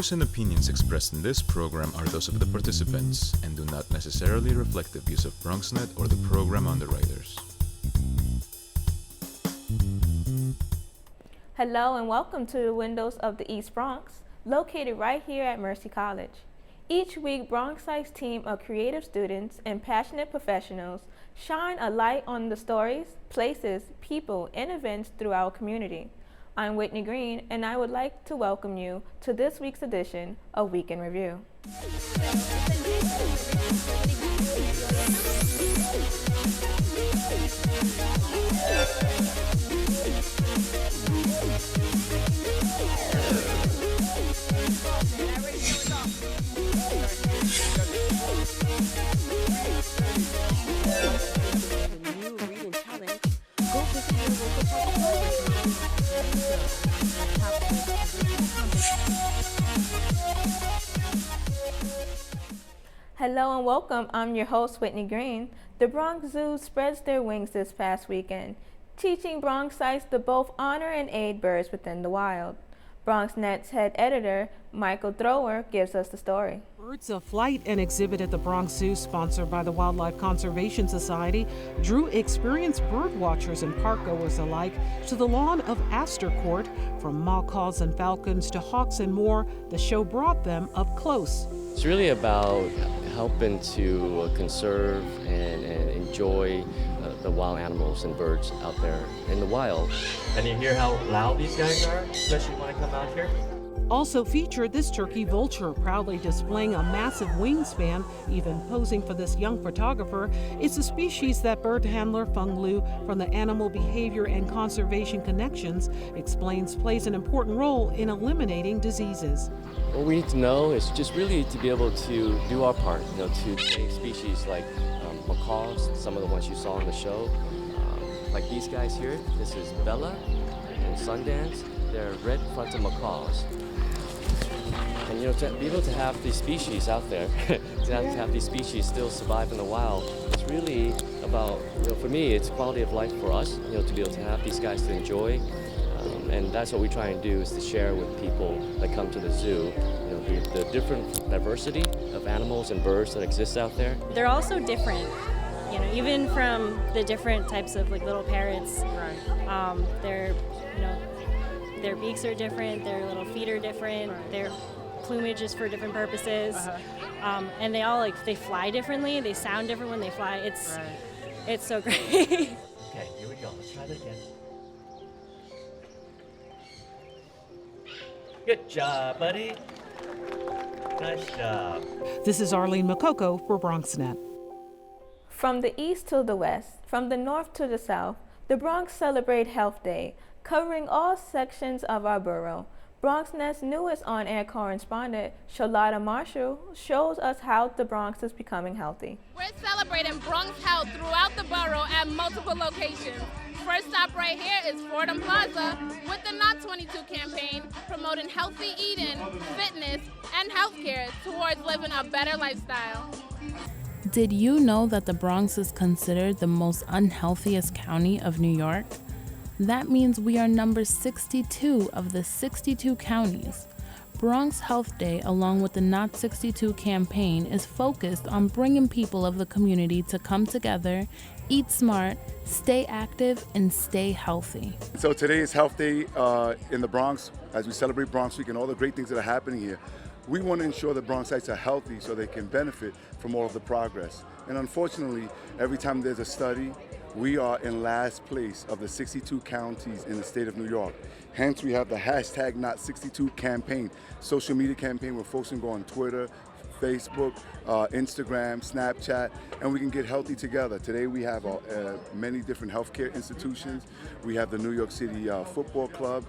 views and opinions expressed in this program are those of the participants and do not necessarily reflect the views of BronxNet or the program underwriters. Hello and welcome to the Windows of the East Bronx, located right here at Mercy College. Each week, BronxSite's team of creative students and passionate professionals shine a light on the stories, places, people, and events through our community. I'm Whitney Green, and I would like to welcome you to this week's edition of Week in Review. Hello and welcome. I'm your host, Whitney Green. The Bronx Zoo spreads their wings this past weekend, teaching Bronxites to both honor and aid birds within the wild. BronxNet's head editor, Michael Thrower, gives us the story. Birds of Flight, an exhibit at the Bronx Zoo sponsored by the Wildlife Conservation Society, drew experienced bird watchers and parkgoers alike to the lawn of Astor Court. From macaws and falcons to hawks and more, the show brought them up close. It's really about helping to conserve and enjoy the wild animals and birds out there in the wild. And you hear how loud these guys are, especially when I come out here? Also featured this turkey vulture, proudly displaying a massive wingspan, even posing for this young photographer. It's a species that bird handler Feng Lu from the Animal Behavior and Conservation Connections explains plays an important role in eliminating diseases. What we need to know is just really to be able to do our part, to save species like macaws, some of the ones you saw on the show. Like these guys here, this is Bella and Sundance. They're red-fronted macaws. And to be able to have these species out there, to have these species still survive in the wild, it's really about, for me, it's quality of life for us, to be able to have these guys to enjoy. And that's what we try and do, is to share with people that come to the zoo, the different diversity of animals and birds that exist out there. They're also different, even from the different types of little parrots. Right. Their beaks are different, their little feet are different, right. Their plumage is for different purposes, and they all they fly differently. They sound different when they fly. It's so great. Okay, here we go. Let's try that again. Good job, buddy. Nice job. This is Arlene Makoko for BronxNet. From the east to the west, from the north to the south, the Bronx celebrate Health Day, covering all sections of our borough. BronxNet's newest on-air correspondent, Charlotta Marshall, shows us how the Bronx is becoming healthy. We're celebrating Bronx health throughout the borough at multiple locations. First stop right here is Fordham Plaza with the Not 22 campaign, promoting healthy eating, fitness, and healthcare towards living a better lifestyle. Did you know that the Bronx is considered the most unhealthiest county of New York? That means we are number 62 of the 62 counties. Bronx Health Day, along with the Not 62 campaign, is focused on bringing people of the community to come together, eat smart, stay active, and stay healthy. So today is Health Day in the Bronx, as we celebrate Bronx Week and all the great things that are happening here. We want to ensure that Bronxites are healthy so they can benefit from all of the progress. And unfortunately, every time there's a study, we are in last place of the 62 counties in the state of New York. Hence, we have the hashtag Not62 campaign, social media campaign where folks can go on Twitter, Facebook, Instagram, Snapchat, and we can get healthy together. Today we have many different healthcare institutions. We have the New York City Football Club.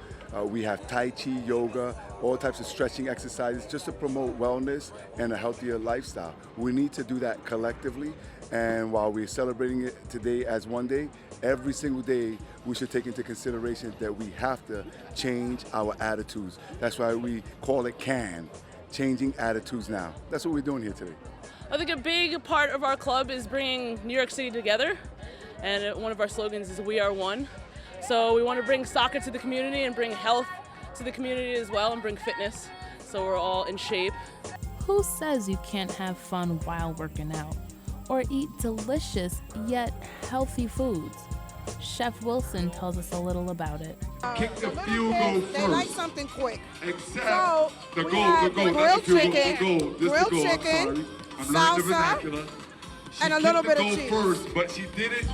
We have Tai Chi, yoga, all types of stretching exercises just to promote wellness and a healthier lifestyle. We need to do that collectively. And while we're celebrating it today as one day, every single day we should take into consideration that we have to change our attitudes. That's why we call it CAN, Changing Attitudes Now. That's what we're doing here today. I think a big part of our club is bringing New York City together, and one of our slogans is "We Are One." So we want to bring soccer to the community and bring health to the community as well, and bring fitness. so we're all in shape. Who says you can't have fun while working out or eat delicious yet healthy foods? Chef Wilson tells us a little about it. Kick the field goal first. They like something quick. Except So the we goal, have the goal, grilled chicken, grilled chicken, I'm learning the salsa, vernacular. She and a little bit of kicked the cheese. goal first, but she did it.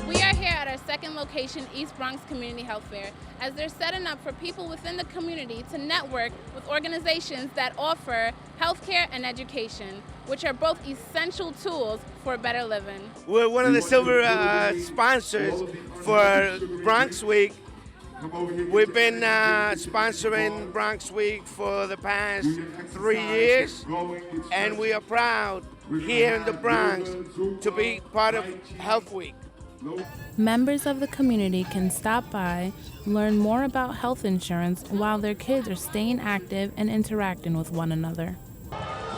We are here at our second location, East Bronx Community Health Fair, as they're setting up for people within the community to network with organizations that offer healthcare and education, which are both essential tools for a better living. We're one of the silver sponsors for Bronx Week. We've been sponsoring Bronx Week for the past 3 years, and we are proud here in the Bronx to be part of Health Week. Members of the community can stop by, learn more about health insurance while their kids are staying active and interacting with one another.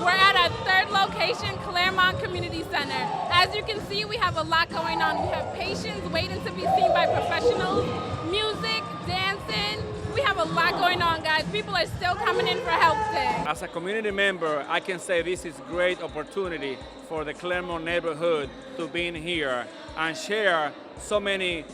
We're at our third location, Claremont Community Center. As you can see, we have a lot going on. We have patients waiting to be seen by professionals, music, dancing. We have a lot going on, guys. People are still coming in for Health Day. As a community member, I can say this is a great opportunity for the Claremont neighborhood to be in here and share so many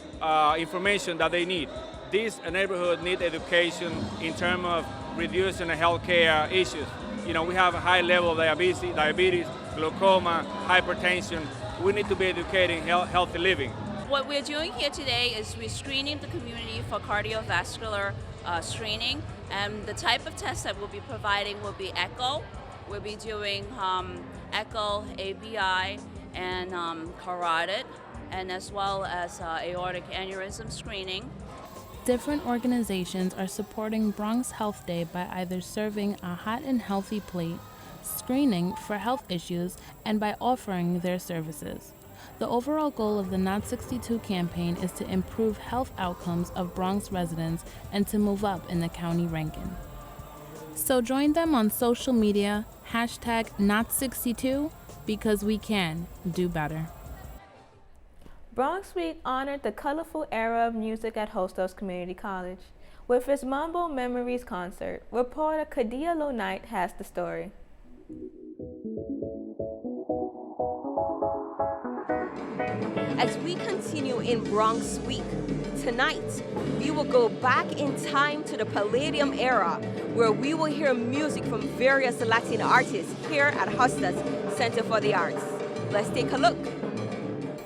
information that they need. This neighborhood needs education in terms of reducing the healthcare issues. You know, we have a high level of diabetes, glaucoma, hypertension. We need to be educating healthy living. What we're doing here today is we're screening the community for cardiovascular screening, and the type of tests that we'll be providing will be echo. We'll be doing echo, ABI, and carotid, and as well as aortic aneurysm screening. Different organizations are supporting Bronx Health Day by either serving a hot and healthy plate, screening for health issues, and by offering their services. The overall goal of the Not 62 campaign is to improve health outcomes of Bronx residents and to move up in the county ranking. So join them on social media, #Not62, because we can do better. Bronx Week honored the colorful era of music at Hostos Community College. With its Mambo Memories concert, reporter Kadia Lo-Knight has the story. As we continue in Bronx Week, tonight we will go back in time to the Palladium era, where we will hear music from various Latin artists here at Hostos Center for the Arts. Let's take a look.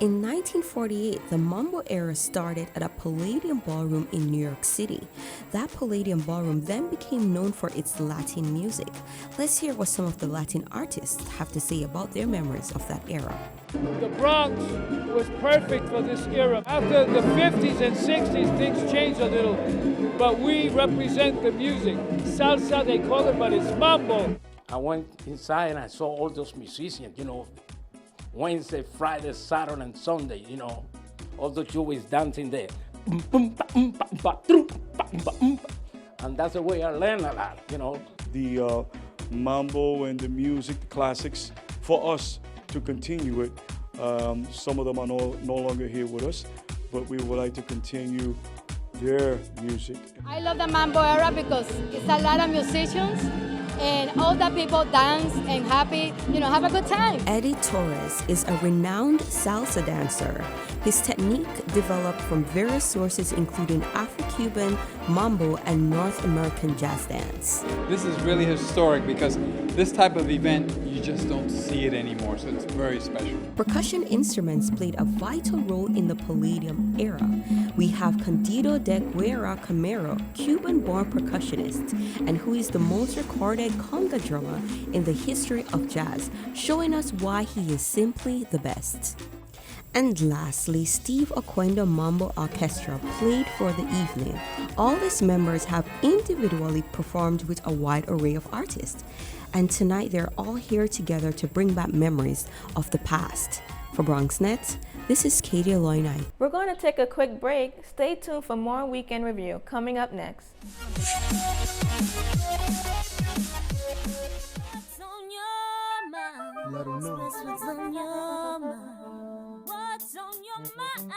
In 1948, the Mambo era started at a Palladium Ballroom in New York City. That Palladium Ballroom then became known for its Latin music. Let's hear what some of the Latin artists have to say about their memories of that era. The Bronx was perfect for this era. After the 50s and 60s, things changed a little, but we represent the music. Salsa, they call it, but it's mambo. I went inside and I saw all those musicians, you know, Wednesday, Friday, Saturday, and Sunday, you know, all the Jewish dancing there. And that's the way I learned a lot, you know. The mambo and the music, the classics, for us to continue it. Some of them are no longer here with us, but we would like to continue their music. I love the mambo era because it's a lot of musicians and all the people dance and happy, have a good time. Eddie Torres is a renowned salsa dancer. His technique developed from various sources including Afro-Cuban, mambo, and North American jazz dance. This is really historic because this type of event, you just don't see it anymore, so it's very special. Percussion instruments played a vital role in the Palladium era. We have Candido de Guerra Camero, Cuban-born percussionist, and who is the most recorded conga drummer in the history of jazz, showing us why he is simply the best. And lastly, Steve Oquendo Mambo Orchestra played for the evening. All its members have individually performed with a wide array of artists. And tonight they're all here together to bring back memories of the past. For BronxNet, this is Katie Loinai. We're going to take a quick break. Stay tuned for more Weekend Review coming up next. Let them know. What's on your mind? What's on your mind?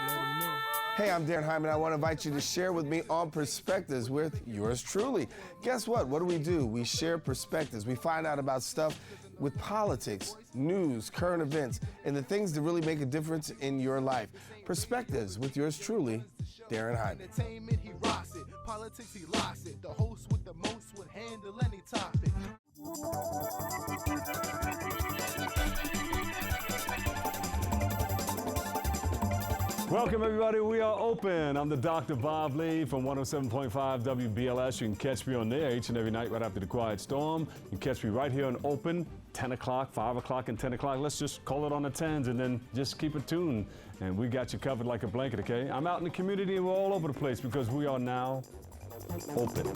Let them know. Hey, I'm Darren Hyman. I want to invite you to share with me on Perspectives with yours truly. Guess what? What do? We share perspectives. We find out about stuff with politics, news, current events, and the things that really make a difference in your life. Perspectives with yours truly, Darren Hyman. Entertainment, he rocks it. Politics, he locks it. The host with the most would handle any topic. Welcome, everybody. We are open. I'm the Dr. Bob Lee from 107.5 WBLS. You can catch me on there each and every night right after the Quiet Storm. You can catch me right here on Open, 10 o'clock, 5 o'clock, and 10 o'clock. Let's just call it on the 10s and then just keep it tuned. And we got you covered like a blanket, okay? I'm out in the community and we're all over the place because we are now open.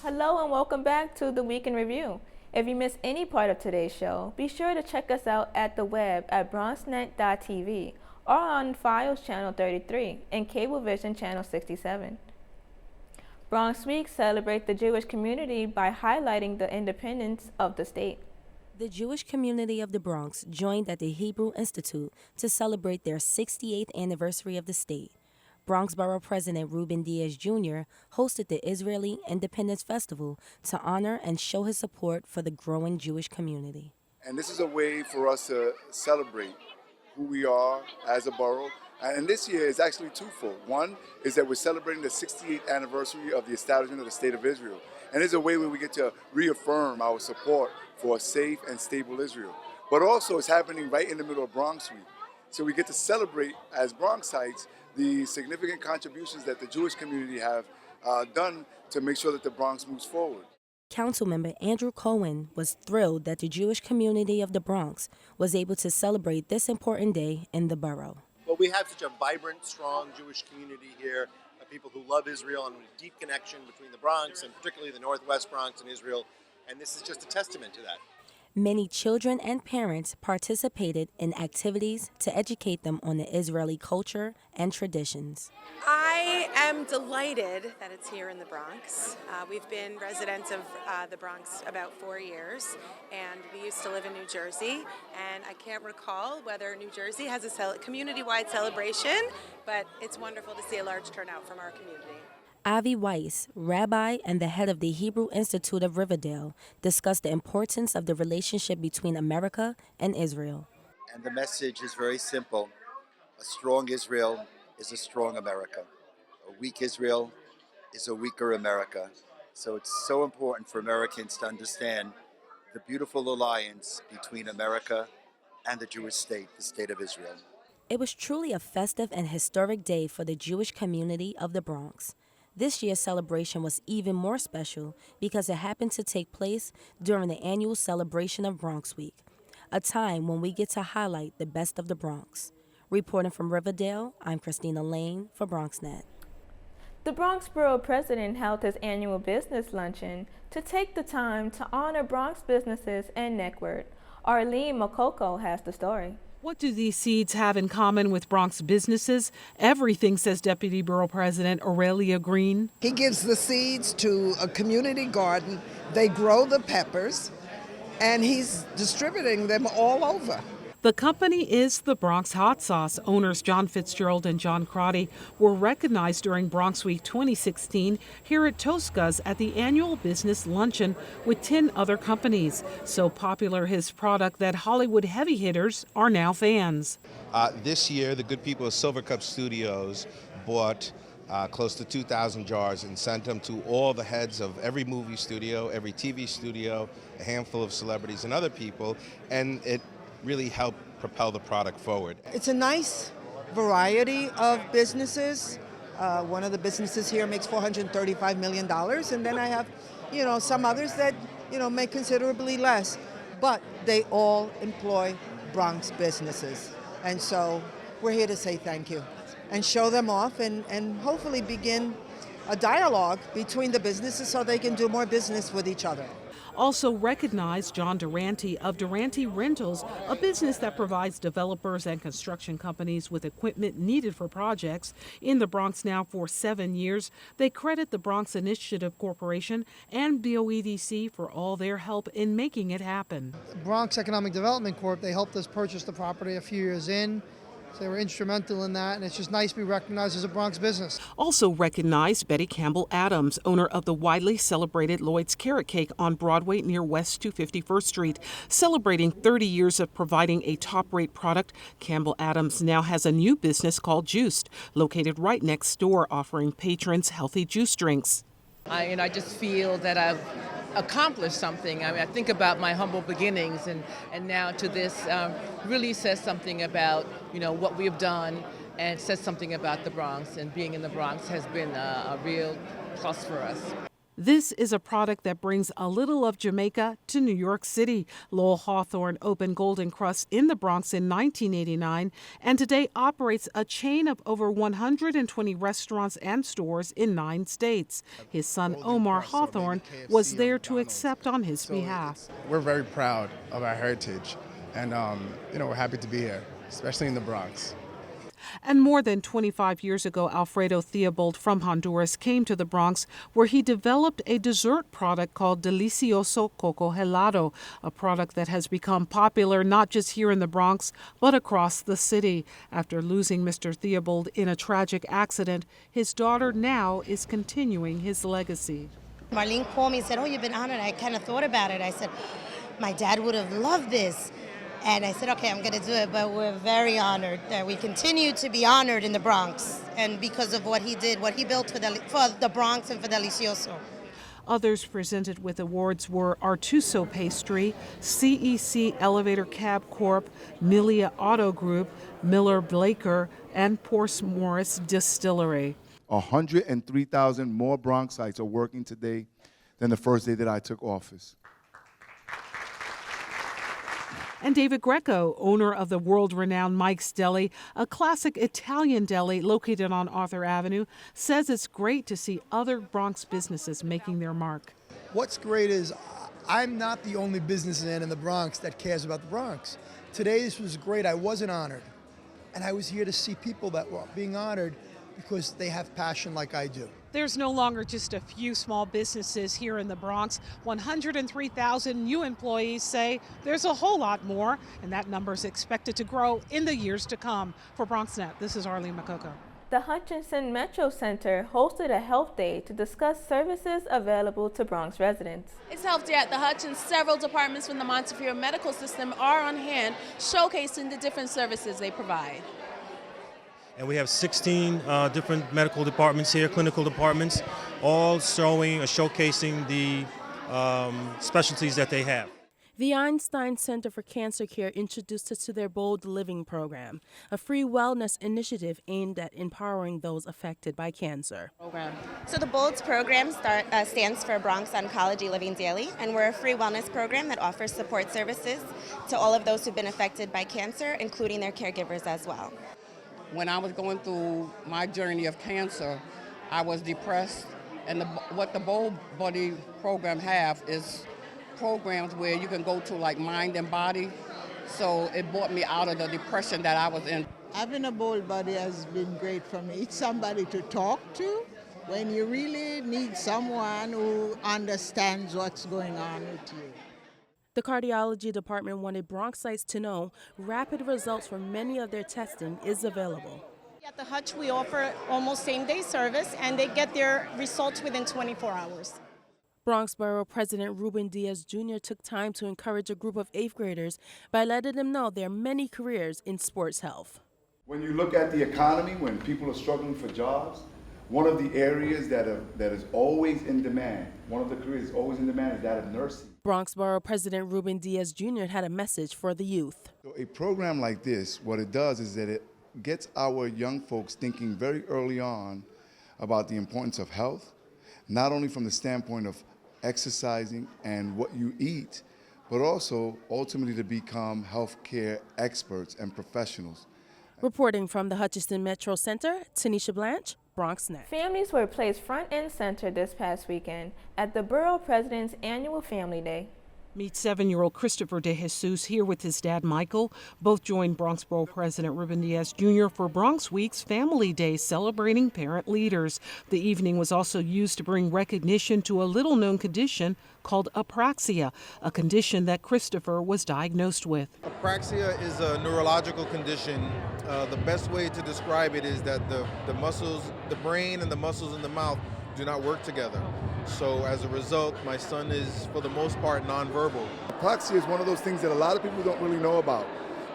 Hello and welcome back to the Week in Review. If you missed any part of today's show, be sure to check us out at the web at BronxNet.tv or on Fios Channel 33 and Cablevision Channel 67. Bronx Week celebrates the Jewish community by highlighting the independence of the state. The Jewish community of the Bronx joined at the Hebrew Institute to celebrate their 68th anniversary of the state. Bronx Borough President Ruben Diaz Jr. hosted the Israeli Independence Festival to honor and show his support for the growing Jewish community. And this is a way for us to celebrate who we are as a borough. And this year is actually twofold. One is that we're celebrating the 68th anniversary of the establishment of the State of Israel. And it's a way where we get to reaffirm our support for a safe and stable Israel. But also it's happening right in the middle of Bronx Week. So we get to celebrate as Bronxites the significant contributions that the Jewish community have done to make sure that the Bronx moves forward. Councilmember Andrew Cohen was thrilled that the Jewish community of the Bronx was able to celebrate this important day in the borough. Well, we have such a vibrant, strong Jewish community here, people who love Israel and a deep connection between the Bronx and particularly the Northwest Bronx and Israel, and this is just a testament to that. Many children and parents participated in activities to educate them on the Israeli culture and traditions. I am delighted that it's here in the Bronx. We've been residents of the Bronx about 4 years, and we used to live in New Jersey, and I can't recall whether New Jersey has a community-wide celebration, but it's wonderful to see a large turnout from our community. Avi Weiss, rabbi and the head of the Hebrew Institute of Riverdale, discussed the importance of the relationship between America and Israel. And the message is very simple. A strong Israel is a strong America. A weak Israel is a weaker America. So it's so important for Americans to understand the beautiful alliance between America and the Jewish state, the state of Israel. It was truly a festive and historic day for the Jewish community of the Bronx. This year's celebration was even more special because it happened to take place during the annual celebration of Bronx Week, a time when we get to highlight the best of the Bronx. Reporting from Riverdale, I'm Christina Lane for BronxNet. The Bronx Borough President held his annual business luncheon to take the time to honor Bronx businesses and network. Arlene Makoko has the story. What do these seeds have in common with Bronx businesses? Everything, says Deputy Borough President Aurelia Green. He gives the seeds to a community garden. They grow the peppers, and he's distributing them all over. The company is the Bronx Hot Sauce. Owners John Fitzgerald and John Crotty were recognized during Bronx Week 2016 here at Tosca's at the annual business luncheon with 10 other companies. So popular his product that Hollywood heavy hitters are now fans. This year, the good people of Silver Cup Studios bought close to 2,000 jars and sent them to all the heads of every movie studio, every TV studio, a handful of celebrities and other people, and it really helped propel the product forward. It's a nice variety of businesses. One of the businesses here makes $435 million, and then I have, some others that, make considerably less, but they all employ Bronx businesses. And so we're here to say thank you and show them off and hopefully begin a dialogue between the businesses so they can do more business with each other. Also recognized John Durante of Durante Rentals, a business that provides developers and construction companies with equipment needed for projects in the Bronx now for 7 years. They credit the Bronx Initiative Corporation and BOEDC for all their help in making it happen. Bronx Economic Development Corp., they helped us purchase the property a few years in. So they were instrumental in that, and it's just nice to be recognized as a Bronx business. Also recognized Betty Campbell Adams, owner of the widely celebrated Lloyd's Carrot Cake on Broadway near West 251st Street. Celebrating 30 years of providing a top-rate product, Campbell Adams now has a new business called Juiced, located right next door, offering patrons healthy juice drinks. I just feel that I've accomplished something. I think about my humble beginnings, and now to this really says something about what we've done, and says something about the Bronx, and being in the Bronx has been a real plus for us. This is a product that brings a little of Jamaica to New York City. Lowell Hawthorne opened Golden Crust in the Bronx in 1989 and today operates a chain of over 120 restaurants and stores in 9 states. His son Omar Hawthorne was there to accept on his behalf. We're very proud of our heritage, and we're happy to be here, especially in the Bronx. And more than 25 years ago, Alfredo Theobald from Honduras came to the Bronx, where he developed a dessert product called Delicioso Coco Helado, a product that has become popular not just here in the Bronx, but across the city. After losing Mr. Theobald in a tragic accident, his daughter now is continuing his legacy. Marlene called me and said, "Oh, you've been honored." I kind of thought about it. I said, my dad would have loved this. And I said, okay, I'm going to do it, but we're very honored that we continue to be honored in the Bronx, and because of what he did, what he built for the Bronx and for Delicioso. Others presented with awards were Artuso Pastry, CEC Elevator Cab Corp., Milia Auto Group, Miller Blaker, and Porce Morris Distillery. 103,000 more Bronxites are working today than the first day that I took office. And David Greco, owner of the world-renowned Mike's Deli, a classic Italian deli located on Arthur Avenue, says it's great to see other Bronx businesses making their mark. What's great is I'm not the only businessman in the Bronx that cares about the Bronx. Today this was great. I wasn't honored. And I was here to see people that were being honored because they have passion like I do. There's no longer just a few small businesses here in the Bronx. 103,000 new employees say there's a whole lot more, and that number is expected to grow in the years to come. For BronxNet, this is Arlene Makoko. The Hutchinson Metro Center hosted a health day to discuss services available to Bronx residents. It's Health Day at the Hutchins. Several departments from the Montefiore Medical System are on hand, showcasing the different services they provide. And we have 16 different medical departments here, clinical departments, all showing or showcasing the specialties that they have. The Einstein Center for Cancer Care introduced us to their Bold Living program, a free wellness initiative aimed at empowering those affected by cancer. So the BOLDS program stands for Bronx Oncology Living Daily, and we're a free wellness program that offers support services to all of those who've been affected by cancer, including their caregivers as well. When I was going through my journey of cancer, I was depressed, and what the Bold Buddy program have is programs where you can go to like mind and body, so it brought me out of the depression that I was in. Having a Bold Buddy has been great for me. It's somebody to talk to when you really need someone who understands what's going on with you. The cardiology department wanted Bronxites to know rapid results for many of their testing is available. At the Hutch, we offer almost same-day service, and they get their results within 24 hours. Bronx Borough President Ruben Diaz Jr. took time to encourage a group of 8th graders by letting them know there are many careers in sports health. When you look at the economy, when people are struggling for jobs, one of the areas that is always in demand, one of the careers always in demand is that of nursing. Bronx Borough President Ruben Diaz Jr. had a message for the youth. So a program like this, what it does is that it gets our young folks thinking very early on about the importance of health, not only from the standpoint of exercising and what you eat, but also ultimately to become healthcare experts and professionals. Reporting from the Hutchinson Metro Center, Tanisha Blanche, BronxNet. Families were placed front and center this past weekend at the Borough President's annual Family Day. Meet 7-year-old Christopher De Jesus here with his dad, Michael. Both joined Bronx Borough President Ruben Diaz Jr. for Bronx Week's Family Day, celebrating parent leaders. The evening was also used to bring recognition to a little-known condition called apraxia, a condition that Christopher was diagnosed with. Apraxia is a neurological condition. The best way to describe it is that the muscles, the brain and the muscles in the mouth do not work together. So as a result, my son is, for the most part, nonverbal. Apraxia is one of those things that a lot of people don't really know about.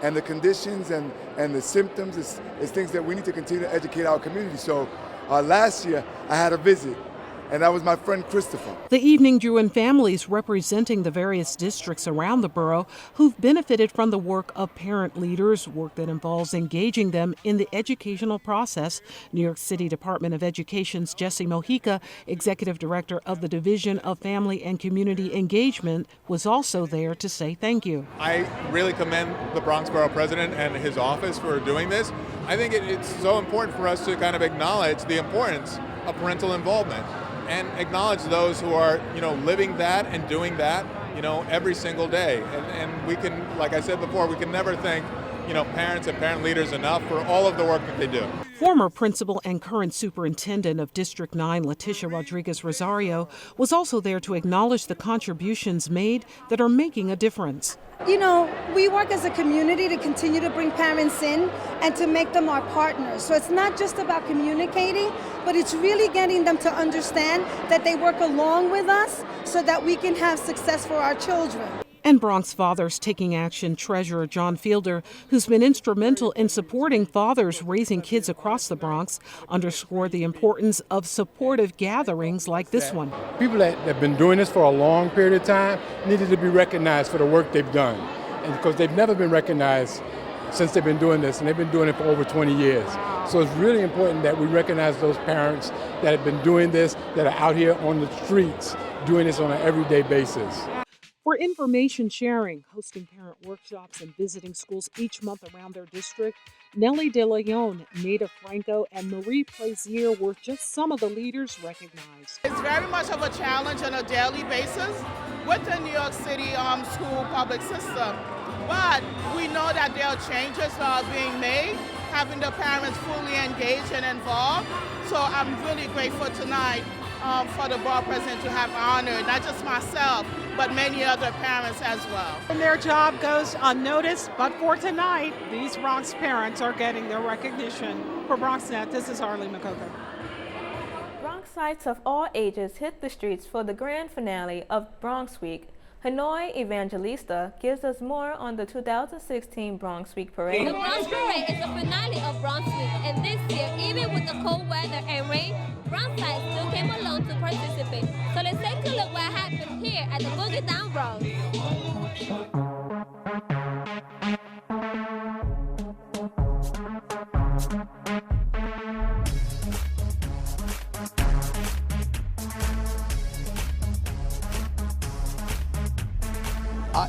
And the conditions and the symptoms is things that we need to continue to educate our community. So last year, I had a visit, and that was my friend Christopher. The evening drew in families representing the various districts around the borough who've benefited from the work of parent leaders, work that involves engaging them in the educational process. New York City Department of Education's Jesse Mojica, executive director of the Division of Family and Community Engagement, was also there to say thank you. I really commend the Bronx Borough President and his office for doing this. I think it's so important for us to kind of acknowledge the importance of parental involvement and acknowledge those who are, living that and doing that, every single day. And we can, like I said before, we can never thank, parents and parent leaders enough for all of the work that they do. Former principal and current superintendent of District 9, Leticia Rodriguez Rosario, was also there to acknowledge the contributions made that are making a difference. We work as a community to continue to bring parents in and to make them our partners. So it's not just about communicating, but it's really getting them to understand that they work along with us so that we can have success for our children. And Bronx Fathers Taking Action Treasurer John Fielder, who's been instrumental in supporting fathers raising kids across the Bronx, underscored the importance of supportive gatherings like this one. People that have been doing this for a long period of time needed to be recognized for the work they've done. And because they've never been recognized since they've been doing this, and they've been doing it for over 20 years. So it's really important that we recognize those parents that have been doing this, that are out here on the streets doing this on an everyday basis. For information sharing, hosting parent workshops, and visiting schools each month around their district, Nellie De Leon, Nada Franco, and Marie Plaisir were just some of the leaders recognized. It's very much of a challenge on a daily basis with the New York City school public system. But we know that there are changes that are being made, having the parents fully engaged and involved. So I'm really grateful tonight for the borough president to have honored not just myself, but many other parents as well. And their job goes unnoticed, but for tonight, these Bronx parents are getting their recognition. For BronxNet, this is Arlie McCoker. Bronxites of all ages hit the streets for the grand finale of Bronx Week. Hanoi Evangelista gives us more on the 2016 Bronx Week Parade. The Bronx Parade is the finale of Bronx Week, and this year, even with the cold weather and rain, Bronxites still came along to participate. So let's take a look what happened here at the Boogie Down Bronx.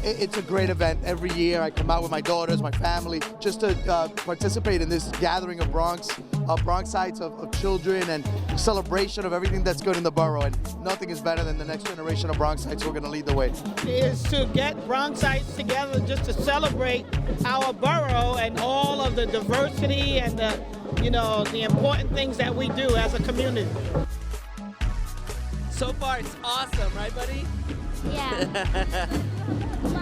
It's a great event. Every year I come out with my daughters, my family, just to participate in this gathering of Bronxites, of children, and celebration of everything that's good in the borough. And nothing is better than the next generation of Bronxites who are going to lead the way. Is to get Bronxites together just to celebrate our borough and all of the diversity and the important things that we do as a community. So far it's awesome, right, buddy? Yeah.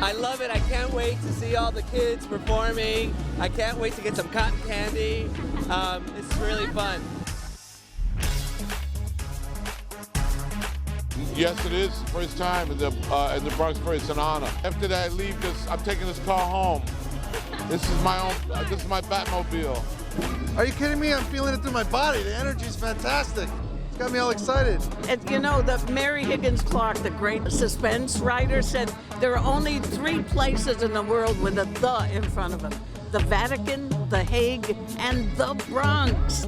I love it. I can't wait to see all the kids performing. I can't wait to get some cotton candy. It's really fun. Yes, it is. First time in the Bronx Parade. It's an honor. After that, I leave this. I'm taking this car home. This is my own. This is my Batmobile. Are you kidding me? I'm feeling it through my body. The energy is fantastic. Got me all excited. The Mary Higgins Clark, the great suspense writer, said there are only 3 places in the world with a "the" in front of them: the Vatican, the Hague, and the Bronx.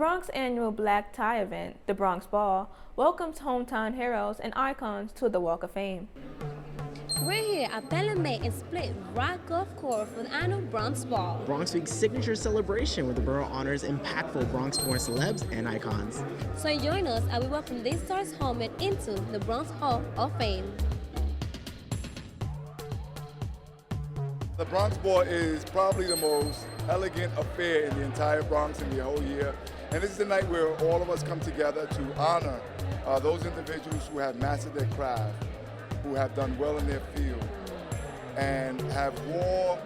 Bronx annual black tie event, the Bronx Ball, welcomes hometown heroes and icons to the Walk of Fame. We're here at Pelham and Split Rock Golf Course for the annual Bronx Ball. Bronx Week's signature celebration where the borough honors impactful Bronx-born celebs and icons. So join us as we welcome these stars home and into the Bronx Hall of Fame. The Bronx Ball is probably the most elegant affair in the entire Bronx in the whole year. And this is the night where all of us come together to honor those individuals who have mastered their craft, who have done well in their field, and have wore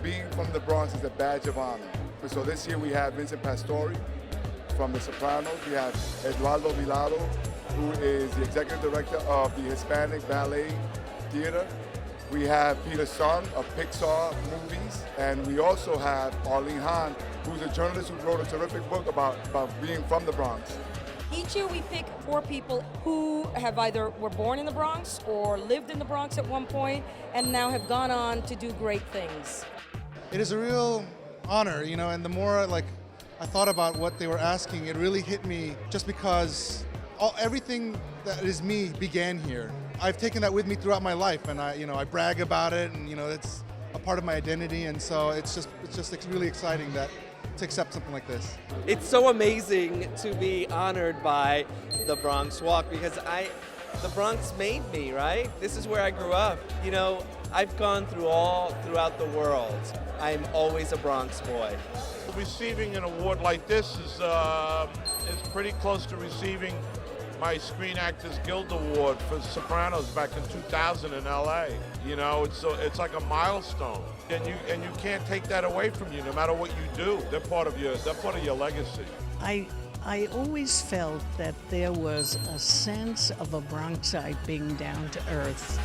being from the Bronx as a badge of honor. So this year we have Vincent Pastore from The Sopranos. We have Eduardo Vilaro, who is the executive director of the Hispanic Ballet Theater. We have Peter Sung of Pixar Movies, and we also have Arlene Hahn, who's a journalist who wrote a terrific book about being from the Bronx. Each year we pick 4 people who have either were born in the Bronx or lived in the Bronx at one point and now have gone on to do great things. It is a real honor, you know, and the more I thought about what they were asking, it really hit me just because everything that is me began here. I've taken that with me throughout my life, and I brag about it, and it's a part of my identity, and so it's just really exciting to accept something like this. It's so amazing to be honored by the Bronx Walk because the Bronx made me, right? This is where I grew up. I've gone throughout the world. I'm always a Bronx boy. Receiving an award like this is pretty close to receiving my Screen Actors Guild Award for Sopranos back in 2000 in LA. It's like a milestone, and you can't take that away from you, no matter what you do. They're part of your legacy. I always felt that there was a sense of a Bronxite being down to earth,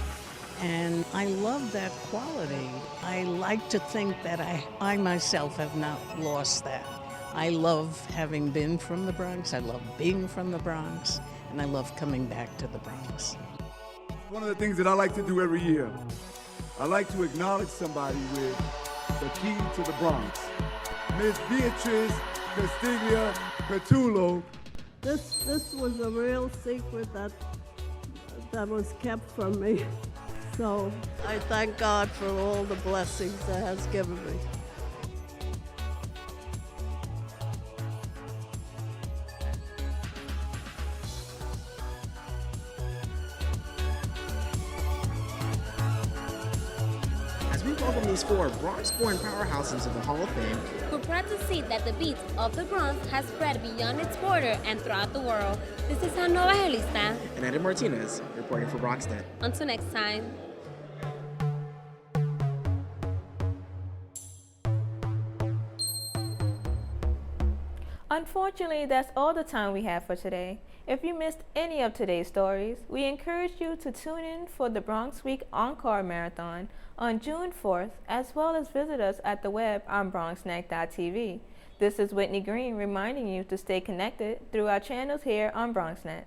and I love that quality. I like to think that I myself have not lost that. I love having been from the Bronx. I love being from the Bronx. And I love coming back to the Bronx. One of the things that I like to do every year, I like to acknowledge somebody with the key to the Bronx. Miss Beatrice Castiglia Petullo. This was a real secret that was kept from me. So I thank God for all the blessings that has given me. We welcome these 4 Bronx-born powerhouses to the Hall of Fame. We're proud to see that the beat of the Bronx has spread beyond its border and throughout the world. This is Ana Evangelista And Eddie Martinez, reporting for BronxNet. Until next time. Unfortunately, that's all the time we have for today. If you missed any of today's stories, we encourage you to tune in for the Bronx Week Encore Marathon on June 4th, as well as visit us at the web on BronxNet.tv. This is Whitney Green reminding you to stay connected through our channels here on BronxNet.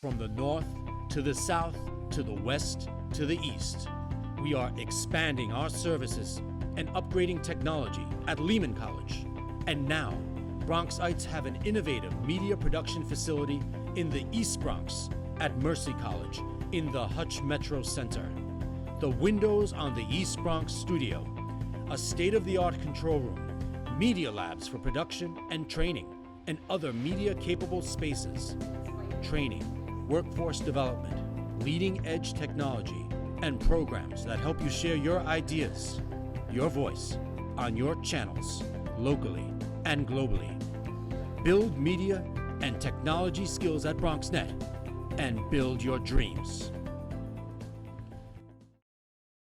From the north to the south to the west to the east, we are expanding our services and upgrading technology at Lehman College. And now, Bronxites have an innovative media production facility in the East Bronx at Mercy College in the Hutch Metro Center. The windows on the East Bronx studio, a state-of-the-art control room, media labs for production and training, and other media-capable spaces. Training, workforce development, leading-edge technology, and programs that help you share your ideas, your voice, on your channels, locally and globally. Build media and technology skills at BronxNet and build your dreams.